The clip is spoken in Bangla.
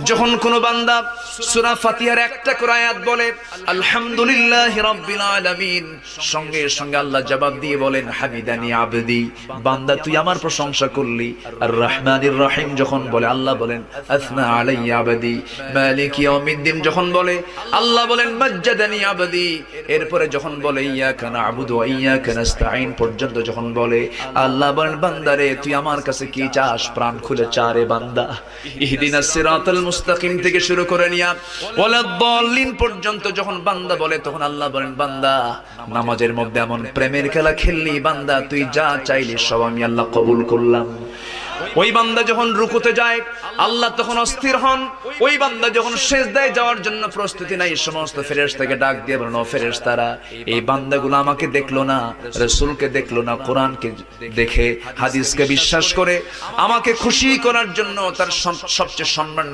যখন কোন বান্দা সূরা ফাতিহার একটা করে আয়াত বলে আলহামদুলিল্লাহি রাব্বিল আলামিন, সঙ্গে সঙ্গে আল্লাহ জবাব দিয়ে বলেন হামিদানি আবদি, বান্দা তুই আমার প্রশংসা করলি। আর রহমানির রহিম যখন বলে আল্লাহ বলেন আসনা আলাইয়া আবদি। মালিক ইয়াউমিদ্দিন যখন বলে আল্লাহ বলেন মাজ্জাদানি আবদি। এরপরে যখন বলে ইয়াকা না'বুদু ওয়া ইয়াকা নাস্তাঈন পর্যন্ত যখন বলে আল্লাহ বলেন বান্দারে তুই আমার কাছে কি চাস, প্রাণ খুলে চা রে বান্দা। ইহদিনাস সিরাতাল মুস্তাকিম থেকে শুরু করে নিয়া ওয়ালাদ-দাল্লিন পর্যন্ত যখন বান্দা বলে তখন আল্লাহ বলেন বান্দা নামাজের মধ্যে এমন প্রেমের খেলা খেললি বান্দা, তুই যা চাইলি সব আমি আল্লাহ কবুল করলাম। ওই বান্দা যখন রুকুতে যায় আল্লাহ তখন অস্থির হন। ওই বান্দা যখন সিজদায় যাওয়ার জন্য প্রস্তুতি নাই, সমস্ত ফেরেশতাকে ডাক দিয়ে বলেন ও ফেরেশতারা, এই বান্দাগুলো আমাকে দেখলো না, রাসূলকে দেখলো না, কোরআনকে দেখে হাদিসকে বিশ্বাস করে আমাকে খুশি করার জন্য তার সবচেয়ে সম্মান